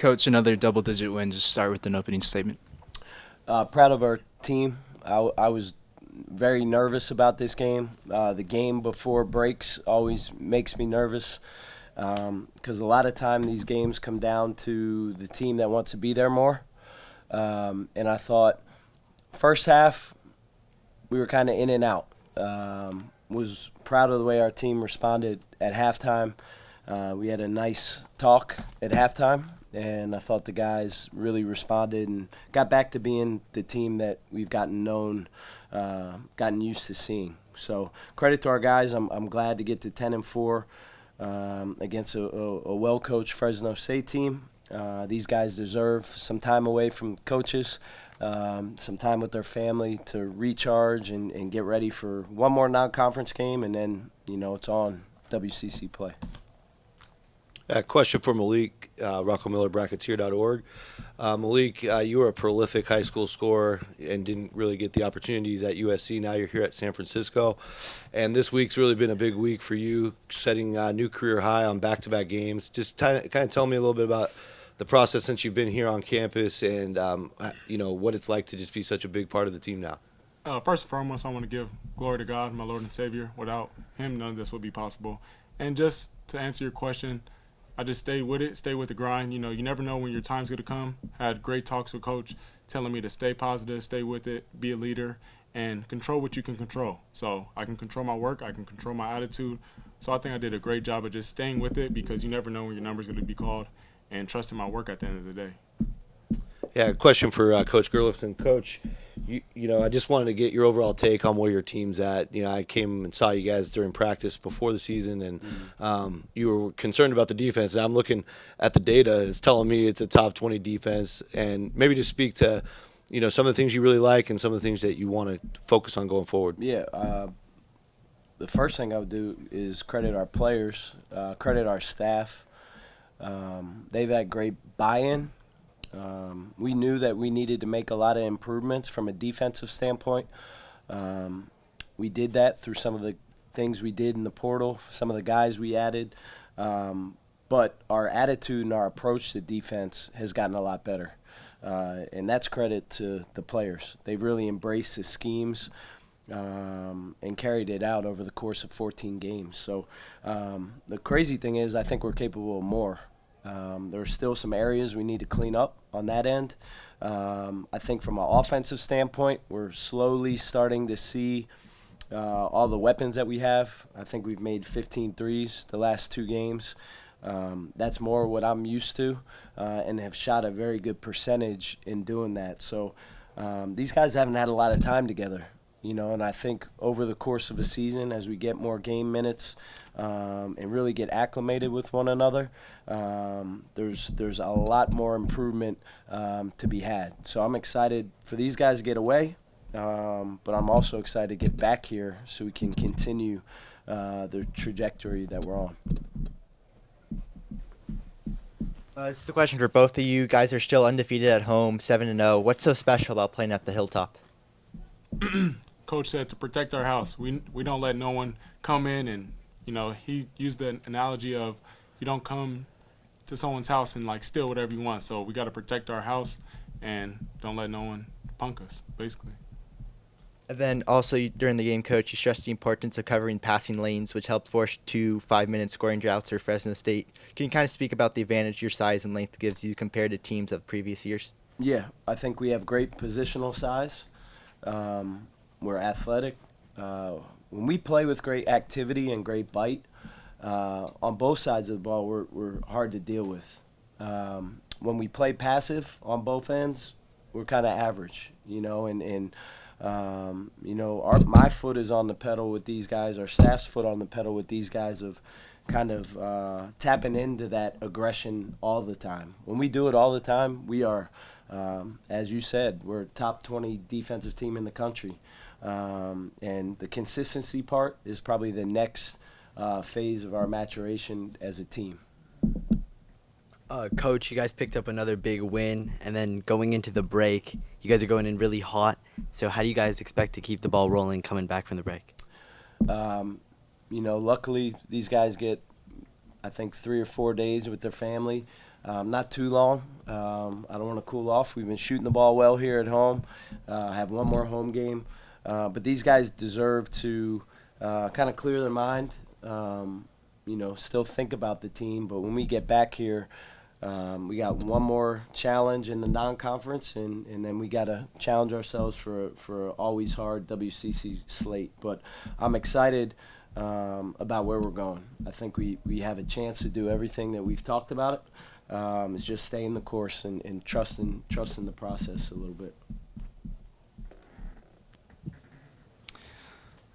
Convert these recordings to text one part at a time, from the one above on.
Coach, another double-digit win. Just start with an opening statement. Proud of our team. I was very nervous about this game. The game before breaks always makes me nervous because a lot of time these games come down to the team that wants to be there more. And I thought first half we were kind of in and out. Was proud of the way our team responded at halftime. We had a nice talk at halftime, and I thought the guys really responded and got back to being the team that we've gotten used to seeing. So credit to our guys. I'm glad to get to 10-4 against a well-coached Fresno State team. These guys deserve some time away from coaches, some time with their family to recharge and get ready for one more non-conference game, and then it's on WCC play. Question for Malik, Rocco Miller, Bracketeer.org. Malik, you were a prolific high school scorer and didn't really get the opportunities at USC. Now you're here at San Francisco. And this week's really been a big week for you, setting a new career high on back-to-back games. Just kind of tell me a little bit about the process since you've been here on campus and, what it's like to just be such a big part of the team now. First and foremost, I want to give glory to God, my Lord and Savior. Without him, none of this would be possible. And just to answer your question, I just stayed with it, stay with the grind. You never know when your time's going to come. I had great talks with Coach telling me to stay positive, stay with it, be a leader, and control what you can control. So I can control my work, I can control my attitude. So I think I did a great job of just staying with it because you never know when your number's going to be called and trusting my work at the end of the day. Yeah, question for Coach Gerlufsen. Coach, I just wanted to get your overall take on where your team's at. I came and saw you guys during practice before the season, and you were concerned about the defense. And I'm looking at the data; it's telling me it's a top 20 defense. And maybe just speak to, some of the things you really like and some of the things that you want to focus on going forward. Yeah, the first thing I would do is credit our players, credit our staff. They've had great buy-in. We knew that we needed to make a lot of improvements from a defensive standpoint. We did that through some of the things we did in the portal, some of the guys we added. But our attitude and our approach to defense has gotten a lot better. And that's credit to the players. They've really embraced the schemes and carried it out over the course of 14 games. So the crazy thing is I think we're capable of more. There are still some areas we need to clean up on that end. I think from an offensive standpoint, we're slowly starting to see all the weapons that we have. I think we've made 15 threes the last 2 games. That's more what I'm used to and have shot a very good percentage in doing that. So these guys haven't had a lot of time together. And I think over the course of a season, as we get more game minutes and really get acclimated with one another, there's a lot more improvement to be had. So I'm excited for these guys to get away, but I'm also excited to get back here so we can continue the trajectory that we're on. This is the question for both of you. Guys are still undefeated at home, 7-0. What's so special about playing at the Hilltop? Coach said to protect our house. We don't let no one come in and, he used the analogy of you don't come to someone's house and, steal whatever you want. So we got to protect our house and don't let no one punk us, basically. And then also during the game, Coach, you stressed the importance of covering passing lanes, which helped force 2 5-minute scoring droughts for Fresno State. Can you kind of speak about the advantage your size and length gives you compared to teams of previous years? Yeah, I think we have great positional size. We're athletic. When we play with great activity and great bite, on both sides of the ball, we're hard to deal with. When we play passive on both ends, we're kind of average, my foot is on the pedal with these guys, our staff's foot on the pedal with these guys of kind of tapping into that aggression all the time. When we do it all the time, we are, as you said, we're a top 20 defensive team in the country. And the consistency part is probably the next phase of our maturation as a team. Coach, you guys picked up another big win, and then going into the break, you guys are going in really hot. So how do you guys expect to keep the ball rolling coming back from the break? Luckily these guys get, I think, 3 or 4 days with their family. Not too long. I don't want to cool off. We've been shooting the ball well here at home. Have one more home game. But these guys deserve to kind of clear their mind, still think about the team. But when we get back here, we got one more challenge in the non-conference, and then we got to challenge ourselves for always hard WCC slate. But I'm excited about where we're going. I think we have a chance to do everything that we've talked about. It's just staying the course and trusting the process a little bit.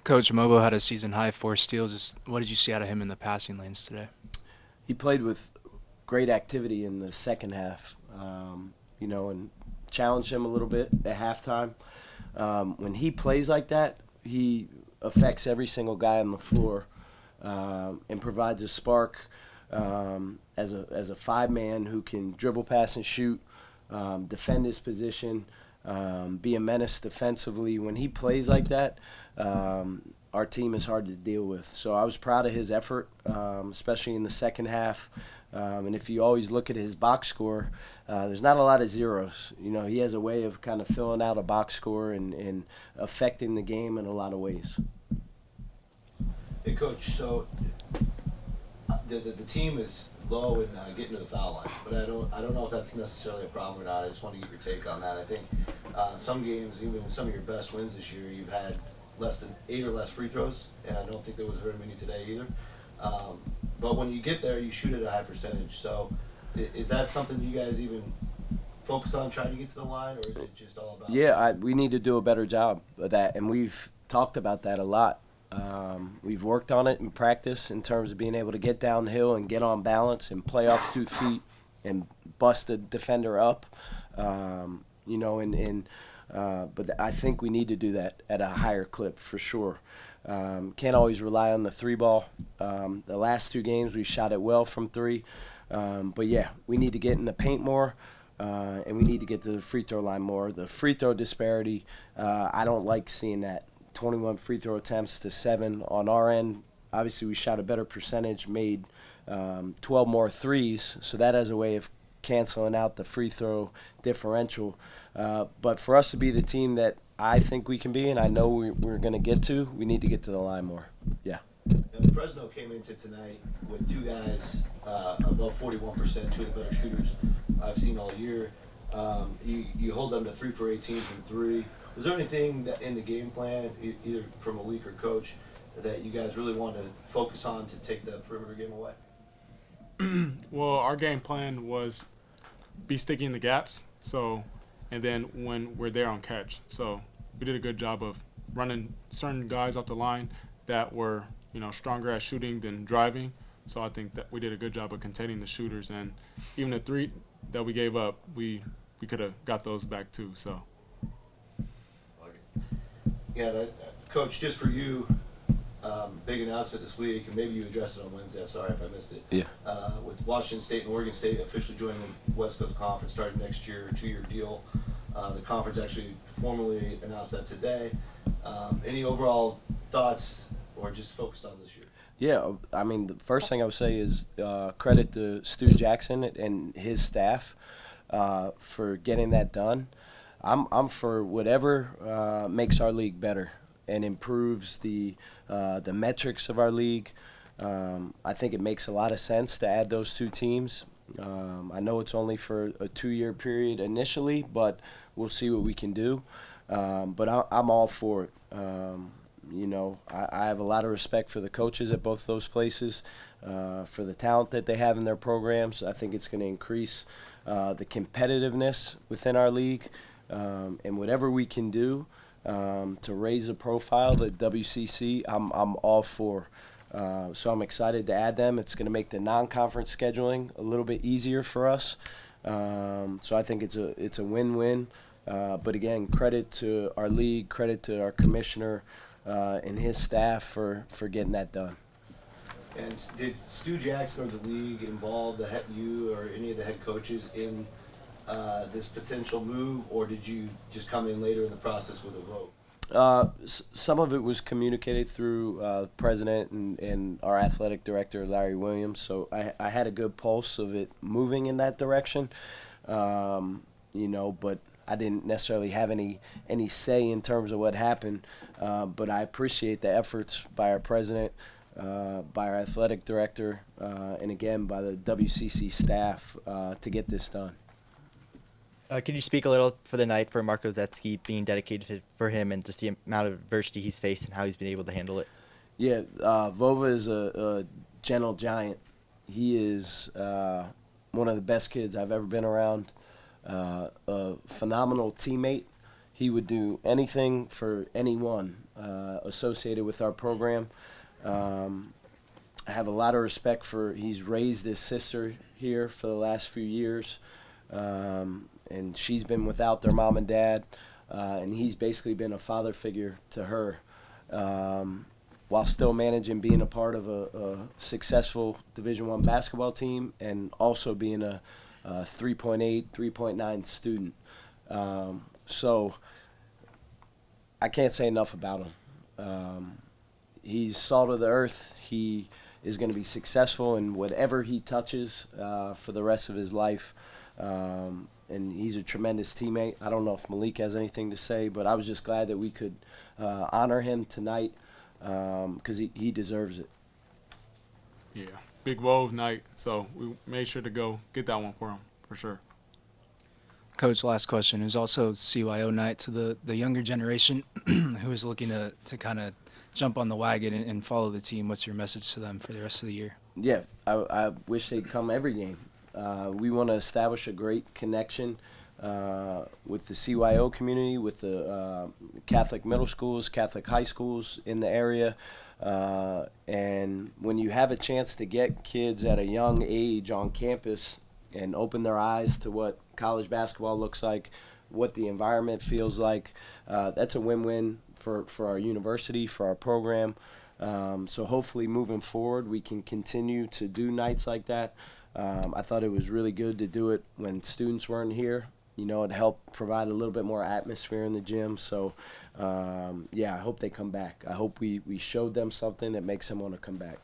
Coach Mobo had a season-high 4 steals. What did you see out of him in the passing lanes today? He played with great activity in the second half, and challenged him a little bit at halftime. When he plays like that, he affects every single guy on the floor and provides a spark as a 5-man who can dribble, pass, and shoot, defend his position, be a menace defensively. When he plays like that, our team is hard to deal with. So I was proud of his effort, especially in the second half. And if you always look at his box score, there's not a lot of zeros. He has a way of kind of filling out a box score and affecting the game in a lot of ways. Hey, Coach, so the team is low in getting to the foul line, but I don't know if that's necessarily a problem or not. I just want to get your take on that. I think some games, even in some of your best wins this year, you've had less than 8 or less free throws, and I don't think there was very many today either. But when you get there, you shoot at a high percentage. So is that something you guys even focus on, trying to get to the line, or is it just all about? Yeah, we need to do a better job of that, and we've talked about that a lot. We've worked on it in practice in terms of being able to get downhill and get on balance and play off 2 feet and bust the defender up, but I think we need to do that at a higher clip for sure. Can't always rely on the 3-ball. The last 2 games we shot it well from 3, but yeah, we need to get in the paint more. And we need to get to the free throw line more. The free throw disparity, I don't like seeing that. 21 free throw attempts to 7 on our end. Obviously, we shot a better percentage, made 12 more threes, so that has a way of canceling out the free throw differential. But for us to be the team that I think we can be, and I know we're going to get to, we need to get to the line more. Yeah. And Fresno came into tonight with 2 guys above 41%, 2 of the better shooters I've seen all year. You hold them to 3 for 18 from 3. Was there anything that in the game plan, either from Malik or Coach, that you guys really wanted to focus on to take the perimeter game away? Well, our game plan was be sticky in the gaps, and then when we're there on catch. So we did a good job of running certain guys off the line that were, stronger at shooting than driving. So I think that we did a good job of containing the shooters, and even the 3 that we gave up, we could have got those back too. So. Yeah, Coach, just for you, big announcement this week, and maybe you addressed it on Wednesday. I'm sorry if I missed it. Yeah. With Washington State and Oregon State officially joining the West Coast Conference starting next year, 2-year deal. The conference actually formally announced that today. Any overall thoughts, or just focused on this year? Yeah, I mean, the first thing I would say is credit to Stu Jackson and his staff for getting that done. I'm for whatever makes our league better and improves the metrics of our league. I think it makes a lot of sense to add those 2 teams. I know it's only for a 2-year period initially, but we'll see what we can do. But I'm all for it. I have a lot of respect for the coaches at both those places, for the talent that they have in their programs. I think it's going to increase the competitiveness within our league. And whatever we can do to raise the profile, the WCC, I'm all for. So I'm excited to add them. It's going to make the non-conference scheduling a little bit easier for us. So I think it's a win-win. But again, credit to our league, credit to our commissioner and his staff for getting that done. And did Stu Jackson or the league involve you or any of the head coaches in this potential move, or did you just come in later in the process with a vote? Some of it was communicated through the president and our athletic director, Larry Williams, so I had a good pulse of it moving in that direction. But I didn't necessarily have any say in terms of what happened. But I appreciate the efforts by our president, by our athletic director, and again by the WCC staff to get this done. Can you speak a little for the night for Marco Zetsky being dedicated for him and just the amount of adversity he's faced and how he's been able to handle it? Yeah, Vova is a gentle giant. He is one of the best kids I've ever been around. A phenomenal teammate. He would do anything for anyone associated with our program. I have a lot of respect for. He's raised his sister here for the last few years, and she's been without their mom and dad, and he's basically been a father figure to her. While still managing being a part of a successful Division I basketball team and also being a 3.8, 3.9 student. So I can't say enough about him. He's salt of the earth. He is going to be successful in whatever he touches for the rest of his life. And he's a tremendous teammate. I don't know if Malik has anything to say, but I was just glad that we could honor him tonight. Because he deserves it. Yeah, big Wove night, so we made sure to go get that one for him, for sure. Coach, last question. It was also CYO night to the younger generation who is looking to kind of jump on the wagon and follow the team. What's your message to them for the rest of the year? Yeah, I wish they'd come every game. We want to establish a great connection with the CYO community, with the Catholic middle schools, Catholic high schools in the area. And when you have a chance to get kids at a young age on campus and open their eyes to what college basketball looks like, what the environment feels like, that's a win-win for our university, for our program. So hopefully moving forward we can continue to do nights like that. I thought it was really good to do it when students weren't here. It helped provide a little bit more atmosphere in the gym. So, I hope they come back. I hope we showed them something that makes them want to come back.